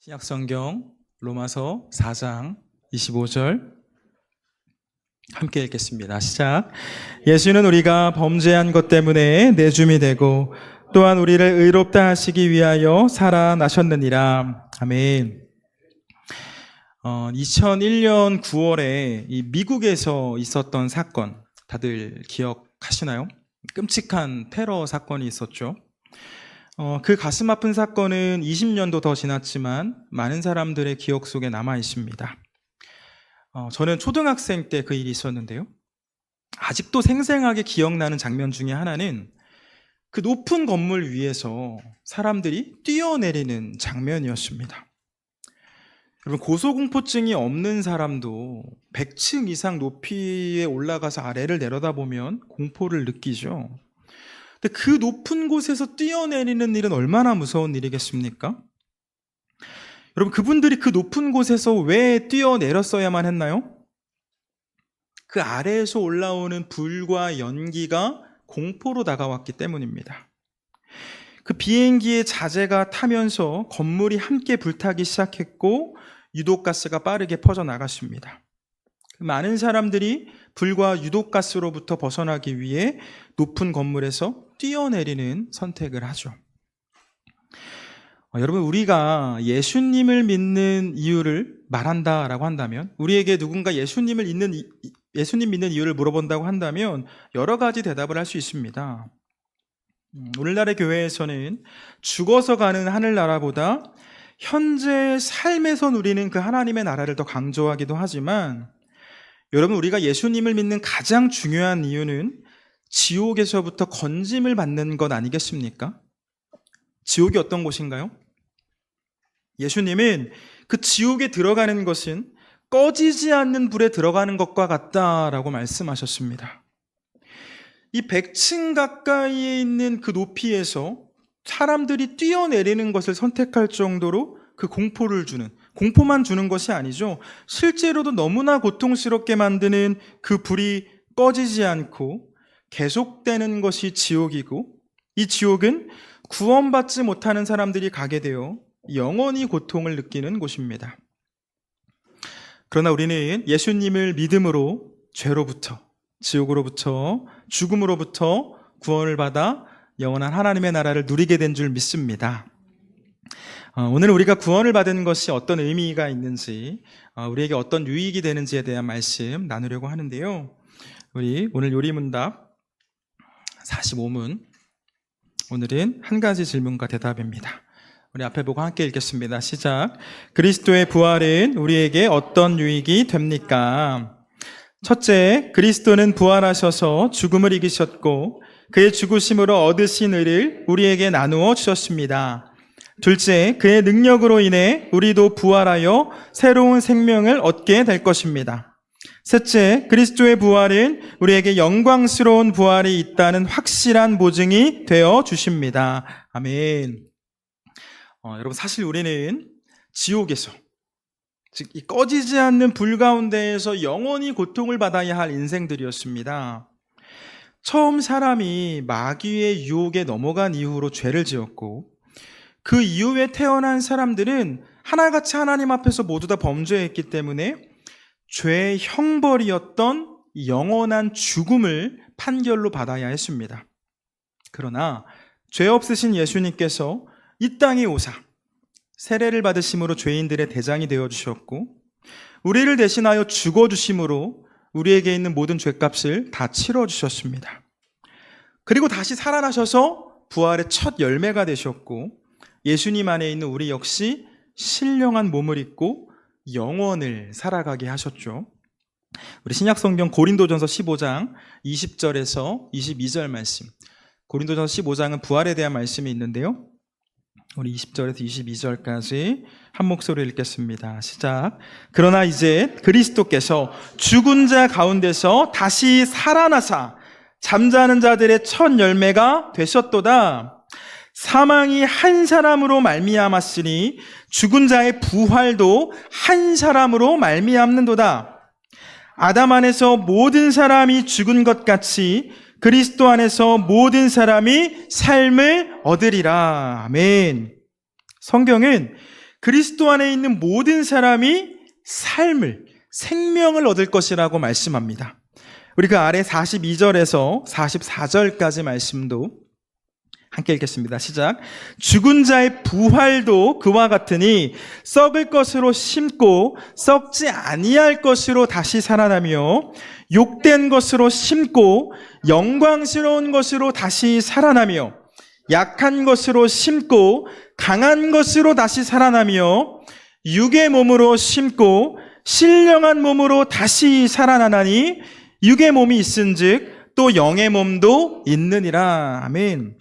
신약성경 로마서 4장 25절 함께 읽겠습니다. 시작. 예수는 우리가 범죄한 것 때문에 내줌이 되고 또한 우리를 의롭다 하시기 위하여 살아나셨느니라. 아멘. 2001년 9월에 이 미국에서 있었던 사건 다들 기억하시나요? 끔찍한 테러 사건이 있었죠. 그 가슴 아픈 사건은 20년도 더 지났지만 많은 사람들의 기억 속에 남아 있습니다. 저는 초등학생 때 그 일이 있었는데요. 아직도 생생하게 기억나는 장면 중에 하나는 그 높은 건물 위에서 사람들이 뛰어내리는 장면이었습니다. 여러분, 고소공포증이 없는 사람도 100층 이상 높이에 올라가서 아래를 내려다보면 공포를 느끼죠. 근데 그 높은 곳에서 뛰어내리는 일은 얼마나 무서운 일이겠습니까? 여러분, 그분들이 그 높은 곳에서 왜 뛰어내렸어야만 했나요? 그 아래에서 올라오는 불과 연기가 공포로 다가왔기 때문입니다. 그 비행기의 자재가 타면서 건물이 함께 불타기 시작했고 유독가스가 빠르게 퍼져나갔습니다. 많은 사람들이 불과 유독가스로부터 벗어나기 위해 높은 건물에서 뛰어내리는 선택을 하죠. 여러분, 우리가 예수님을 믿는 이유를 말한다라고 한다면, 우리에게 누군가 예수님 믿는 이유를 물어본다고 한다면 여러 가지 대답을 할 수 있습니다. 오늘날의 교회에서는 죽어서 가는 하늘나라보다 현재 삶에서 누리는 그 하나님의 나라를 더 강조하기도 하지만, 여러분, 우리가 예수님을 믿는 가장 중요한 이유는 지옥에서부터 건짐을 받는 것 아니겠습니까? 지옥이 어떤 곳인가요? 예수님은 그 지옥에 들어가는 것은 꺼지지 않는 불에 들어가는 것과 같다라고 말씀하셨습니다. 이 100층 가까이에 있는 그 높이에서 사람들이 뛰어내리는 것을 선택할 정도로 그 공포만 주는 것이 아니죠. 실제로도 너무나 고통스럽게 만드는 그 불이 꺼지지 않고 계속되는 것이 지옥이고, 이 지옥은 구원받지 못하는 사람들이 가게 되어 영원히 고통을 느끼는 곳입니다. 그러나 우리는 예수님을 믿음으로 죄로부터, 지옥으로부터, 죽음으로부터 구원을 받아 영원한 하나님의 나라를 누리게 된 줄 믿습니다. 오늘 우리가 구원을 받은 것이 어떤 의미가 있는지, 우리에게 어떤 유익이 되는지에 대한 말씀 나누려고 하는데요. 우리 오늘 요리문답 45문, 오늘은 한 가지 질문과 대답입니다. 우리 앞에 보고 함께 읽겠습니다. 시작. 그리스도의 부활은 우리에게 어떤 유익이 됩니까? 첫째, 그리스도는 부활하셔서 죽음을 이기셨고 그의 죽으심으로 얻으신 의를 우리에게 나누어 주셨습니다. 둘째, 그의 능력으로 인해 우리도 부활하여 새로운 생명을 얻게 될 것입니다. 셋째, 그리스도의 부활은 우리에게 영광스러운 부활이 있다는 확실한 보증이 되어 주십니다. 아멘. 여러분, 사실 우리는 지옥에서, 즉 이 꺼지지 않는 불 가운데에서 영원히 고통을 받아야 할 인생들이었습니다. 처음 사람이 마귀의 유혹에 넘어간 이후로 죄를 지었고, 그 이후에 태어난 사람들은 하나같이 하나님 앞에서 모두 다 범죄했기 때문에 죄의 형벌이었던 영원한 죽음을 판결로 받아야 했습니다. 그러나 죄 없으신 예수님께서 이 땅에 오사 세례를 받으심으로 죄인들의 대장이 되어주셨고, 우리를 대신하여 죽어주심으로 우리에게 있는 모든 죄값을 다 치러주셨습니다. 그리고 다시 살아나셔서 부활의 첫 열매가 되셨고, 예수님 안에 있는 우리 역시 신령한 몸을 입고 영원을 살아가게 하셨죠. 우리 신약성경 고린도전서 15장 20절에서 22절 말씀, 고린도전서 15장은 부활에 대한 말씀이 있는데요, 우리 20절에서 22절까지 한 목소리로 읽겠습니다. 시작. 그러나 이제 그리스도께서 죽은 자 가운데서 다시 살아나사 잠자는 자들의 첫 열매가 되셨도다. 사망이 한 사람으로 말미암았으니 죽은 자의 부활도 한 사람으로 말미암는도다. 아담 안에서 모든 사람이 죽은 것 같이 그리스도 안에서 모든 사람이 삶을 얻으리라. 아멘. 성경은 그리스도 안에 있는 모든 사람이 생명을 얻을 것이라고 말씀합니다. 우리 그 아래 42절에서 44절까지 말씀도 함께 읽겠습니다. 시작. 죽은 자의 부활도 그와 같으니 썩을 것으로 심고 썩지 아니할 것으로 다시 살아나며 욕된 것으로 심고 영광스러운 것으로 다시 살아나며 약한 것으로 심고 강한 것으로 다시 살아나며 육의 몸으로 심고 신령한 몸으로 다시 살아나나니 육의 몸이 있은즉 또 영의 몸도 있느니라. 아멘.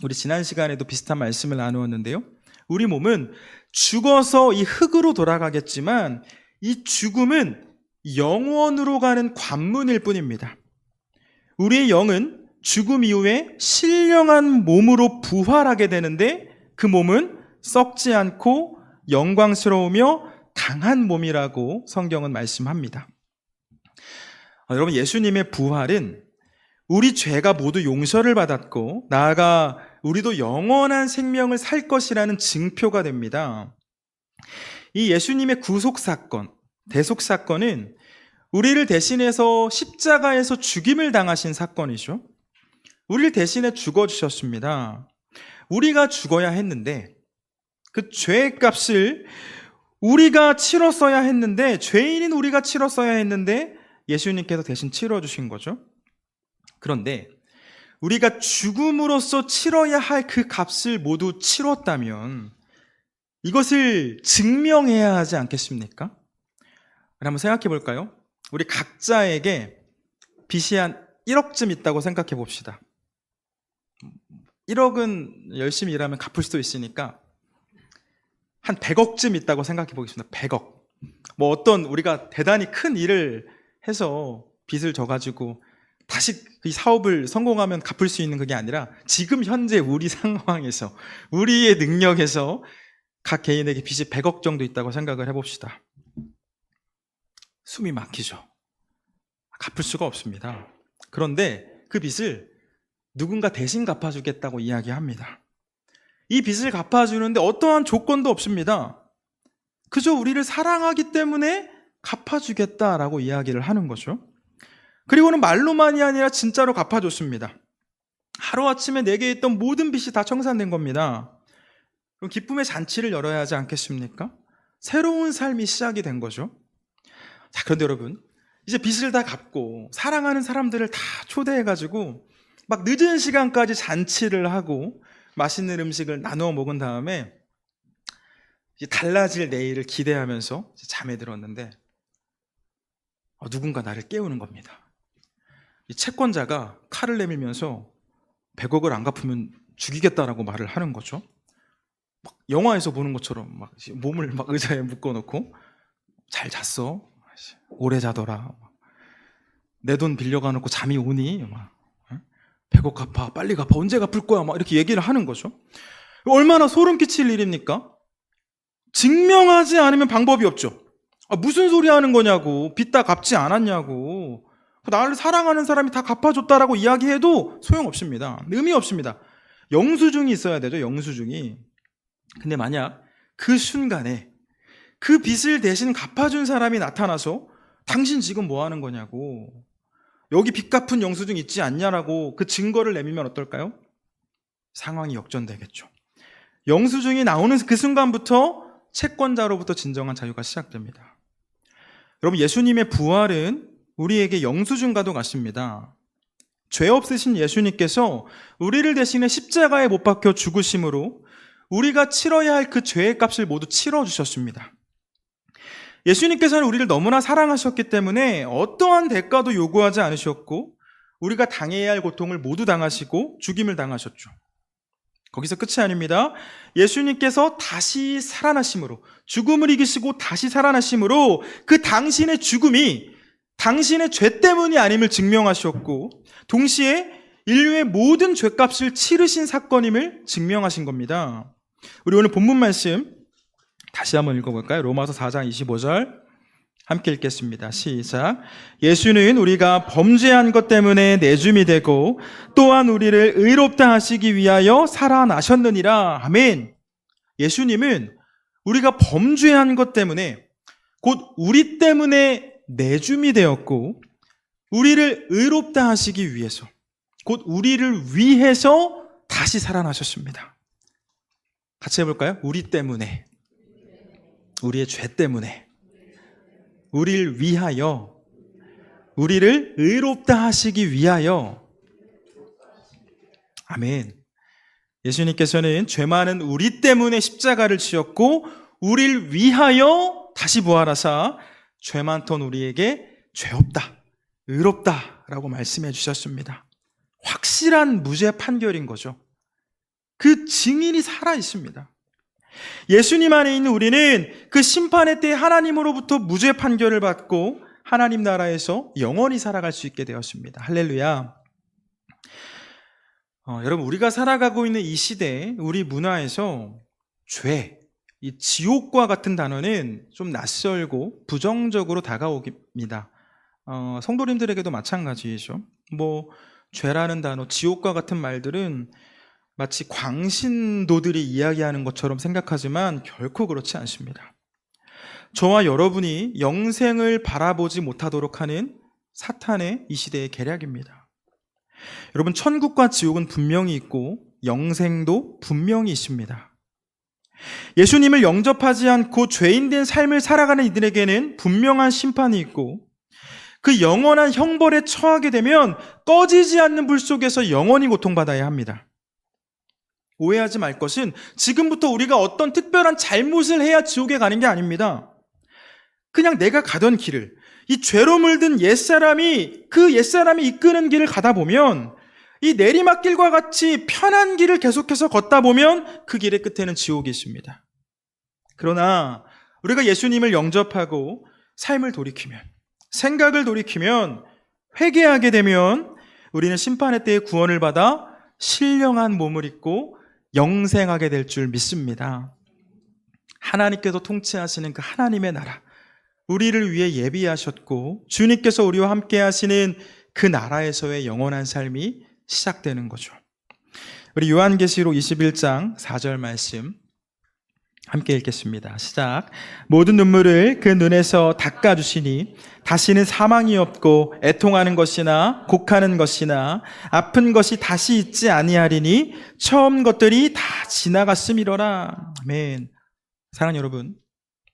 우리 지난 시간에도 비슷한 말씀을 나누었는데요. 우리 몸은 죽어서 이 흙으로 돌아가겠지만 이 죽음은 영원으로 가는 관문일 뿐입니다. 우리의 영은 죽음 이후에 신령한 몸으로 부활하게 되는데 그 몸은 썩지 않고 영광스러우며 강한 몸이라고 성경은 말씀합니다. 여러분, 예수님의 부활은 우리 죄가 모두 용서를 받았고 나아가 우리도 영원한 생명을 살 것이라는 증표가 됩니다. 이 예수님의 구속사건, 대속사건은 우리를 대신해서 십자가에서 죽임을 당하신 사건이죠. 우리를 대신해 죽어주셨습니다. 우리가 죽어야 했는데 그 죄의 값을 우리가 치렀어야 했는데, 죄인인 우리가 치렀어야 했는데 예수님께서 대신 치러주신 거죠. 그런데 우리가 죽음으로써 치러야 할 그 값을 모두 치렀다면 이것을 증명해야 하지 않겠습니까? 한번 생각해 볼까요? 우리 각자에게 빚이 한 1억쯤 있다고 생각해 봅시다. 1억은 열심히 일하면 갚을 수도 있으니까 한 100억쯤 있다고 생각해 보겠습니다. 100억. 뭐 어떤 우리가 대단히 큰 일을 해서 빚을 져가지고 다시 이 사업을 성공하면 갚을 수 있는 그게 아니라 지금 현재 우리 상황에서 우리의 능력에서 각 개인에게 빚이 100억 정도 있다고 생각을 해봅시다. 숨이 막히죠. 갚을 수가 없습니다. 그런데 그 빚을 누군가 대신 갚아주겠다고 이야기합니다. 이 빚을 갚아주는데 어떠한 조건도 없습니다. 그저 우리를 사랑하기 때문에 갚아주겠다라고 이야기를 하는 거죠. 그리고는 말로만이 아니라 진짜로 갚아줬습니다. 하루아침에 내게 있던 모든 빚이 다 청산된 겁니다. 그럼 기쁨의 잔치를 열어야 하지 않겠습니까? 새로운 삶이 시작이 된 거죠. 자, 그런데 여러분, 이제 빚을 다 갚고 사랑하는 사람들을 다 초대해가지고 막 늦은 시간까지 잔치를 하고 맛있는 음식을 나누어 먹은 다음에 이제 달라질 내일을 기대하면서 잠에 들었는데 누군가 나를 깨우는 겁니다. 이 채권자가 칼을 내밀면서 100억을 안 갚으면 죽이겠다라고 말을 하는 거죠. 막 영화에서 보는 것처럼 막 몸을 막 의자에 묶어놓고 잘 잤어? 오래 자더라. 내 돈 빌려가 놓고 잠이 오니? 100억 갚아, 빨리 갚아, 언제 갚을 거야? 막 이렇게 얘기를 하는 거죠. 얼마나 소름 끼칠 일입니까? 증명하지 않으면 방법이 없죠. 무슨 소리 하는 거냐고, 빚 다 갚지 않았냐고, 나를 사랑하는 사람이 다 갚아줬다라고 이야기해도 소용없습니다. 의미 없습니다. 영수증이 있어야 되죠, 영수증이. 근데 만약 그 순간에 그 빚을 대신 갚아준 사람이 나타나서 당신 지금 뭐 하는 거냐고, 여기 빚 갚은 영수증 있지 않냐라고 그 증거를 내밀면 어떨까요? 상황이 역전되겠죠. 영수증이 나오는 그 순간부터 채권자로부터 진정한 자유가 시작됩니다. 여러분, 예수님의 부활은 우리에게 영수증과도 같습니다. 죄 없으신 예수님께서 우리를 대신해 십자가에 못 박혀 죽으심으로 우리가 치러야 할 그 죄의 값을 모두 치러주셨습니다. 예수님께서는 우리를 너무나 사랑하셨기 때문에 어떠한 대가도 요구하지 않으셨고 우리가 당해야 할 고통을 모두 당하시고 죽임을 당하셨죠. 거기서 끝이 아닙니다. 예수님께서 다시 살아나심으로, 죽음을 이기시고 다시 살아나심으로 그 당신의 죽음이 당신의 죄 때문이 아님을 증명하셨고 동시에 인류의 모든 죄값을 치르신 사건임을 증명하신 겁니다. 우리 오늘 본문 말씀 다시 한번 읽어볼까요? 로마서 4장 25절 함께 읽겠습니다. 시작. 예수는 우리가 범죄한 것 때문에 내줌이 되고 또한 우리를 의롭다 하시기 위하여 살아나셨느니라. 아멘. 예수님은 우리가 범죄한 것 때문에, 곧 우리 때문에 내줌이 되었고, 우리를 의롭다 하시기 위해서, 곧 우리를 위해서 다시 살아나셨습니다. 같이 해볼까요? 우리 때문에, 우리의 죄 때문에, 우리를 위하여, 우리를 의롭다 하시기 위하여. 아멘. 예수님께서는 죄 많은 우리 때문에 십자가를 지었고 우리를 위하여 다시 부활하사 죄 많던 우리에게 죄 없다, 의롭다 라고 말씀해 주셨습니다. 확실한 무죄 판결인 거죠. 그 증인이 살아 있습니다. 예수님 안에 있는 우리는 그 심판의 때에 하나님으로부터 무죄 판결을 받고 하나님 나라에서 영원히 살아갈 수 있게 되었습니다. 할렐루야. 여러분, 우리가 살아가고 있는 이 시대에 우리 문화에서 죄, 이 지옥과 같은 단어는 좀 낯설고 부정적으로 다가옵니다. 성도님들에게도 마찬가지이죠. 죄라는 단어, 지옥과 같은 말들은 마치 광신도들이 이야기하는 것처럼 생각하지만 결코 그렇지 않습니다. 저와 여러분이 영생을 바라보지 못하도록 하는 사탄의 이 시대의 계략입니다. 여러분, 천국과 지옥은 분명히 있고 영생도 분명히 있습니다. 예수님을 영접하지 않고 죄인된 삶을 살아가는 이들에게는 분명한 심판이 있고 그 영원한 형벌에 처하게 되면 꺼지지 않는 불 속에서 영원히 고통받아야 합니다. 오해하지 말 것은 지금부터 우리가 어떤 특별한 잘못을 해야 지옥에 가는 게 아닙니다. 그냥 내가 가던 길을, 이 죄로 물든 옛사람이 이끄는 길을 가다 보면 이 내리막길과 같이 편한 길을 계속해서 걷다 보면 그 길의 끝에는 지옥이 있습니다. 그러나 우리가 예수님을 영접하고 삶을 돌이키면, 생각을 돌이키면, 회개하게 되면 우리는 심판의 때에 구원을 받아 신령한 몸을 입고 영생하게 될 줄 믿습니다. 하나님께서 통치하시는 그 하나님의 나라, 우리를 위해 예비하셨고 주님께서 우리와 함께 하시는 그 나라에서의 영원한 삶이 시작되는 거죠. 우리 요한계시록 21장 4절 말씀 함께 읽겠습니다. 시작. 모든 눈물을 그 눈에서 닦아주시니 다시는 사망이 없고 애통하는 것이나 곡하는 것이나 아픈 것이 다시 있지 아니하리니 처음 것들이 다 지나갔음이로라. 아멘. 사랑하는 여러분,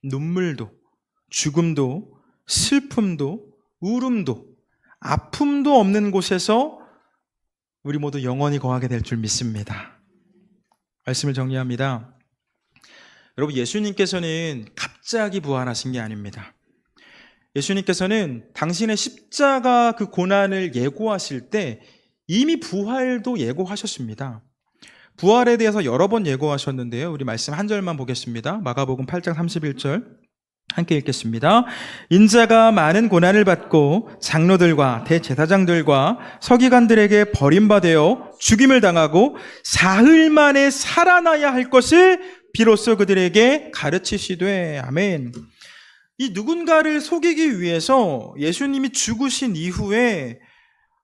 눈물도 죽음도 슬픔도 울음도 아픔도 없는 곳에서 우리 모두 영원히 거하게 될 줄 믿습니다. 말씀을 정리합니다. 여러분, 예수님께서는 갑자기 부활하신 게 아닙니다. 예수님께서는 당신의 십자가 그 고난을 예고하실 때 이미 부활도 예고하셨습니다. 부활에 대해서 여러 번 예고하셨는데요. 우리 말씀 한 절만 보겠습니다. 마가복음 8장 31절 함께 읽겠습니다. 인자가 많은 고난을 받고 장로들과 대제사장들과 서기관들에게 버림받아 죽임을 당하고 사흘 만에 살아나야 할 것을 비로소 그들에게 가르치시되. 아멘. 이 누군가를 속이기 위해서 예수님이 죽으신 이후에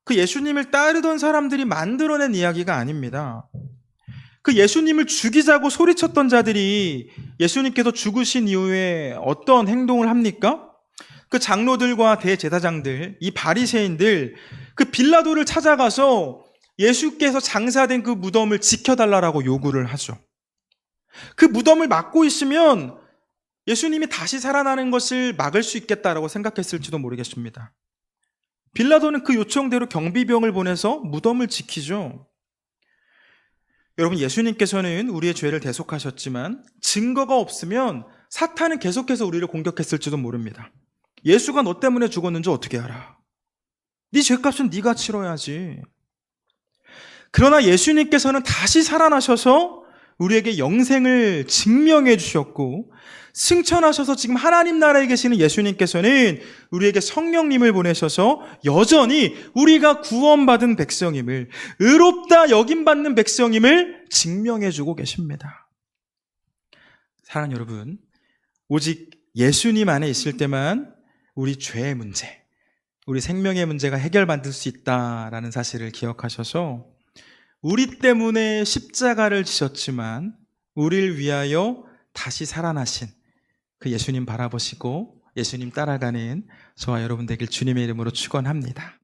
그 예수님을 따르던 사람들이 만들어낸 이야기가 아닙니다. 그 예수님을 죽이자고 소리쳤던 자들이 예수님께서 죽으신 이후에 어떤 행동을 합니까? 그 장로들과 대제사장들, 이 바리새인들, 그 빌라도를 찾아가서 예수께서 장사된 그 무덤을 지켜달라고 요구를 하죠. 그 무덤을 막고 있으면 예수님이 다시 살아나는 것을 막을 수 있겠다라고 생각했을지도 모르겠습니다. 빌라도는 그 요청대로 경비병을 보내서 무덤을 지키죠. 여러분, 예수님께서는 우리의 죄를 대속하셨지만 증거가 없으면 사탄은 계속해서 우리를 공격했을지도 모릅니다. 예수가 너 때문에 죽었는지 어떻게 알아? 네 죄값은 네가 치러야지. 그러나 예수님께서는 다시 살아나셔서 우리에게 영생을 증명해 주셨고 승천하셔서 지금 하나님 나라에 계시는 예수님께서는 우리에게 성령님을 보내셔서 여전히 우리가 구원받은 백성임을, 의롭다 여김받는 백성임을 증명해 주고 계십니다. 사랑하는 여러분, 오직 예수님 안에 있을 때만 우리 죄의 문제, 우리 생명의 문제가 해결받을 수 있다라는 사실을 기억하셔서 우리 때문에 십자가를 지셨지만 우리를 위하여 다시 살아나신 그 예수님 바라보시고 예수님 따라가는 저와 여러분 되길 주님의 이름으로 축원합니다.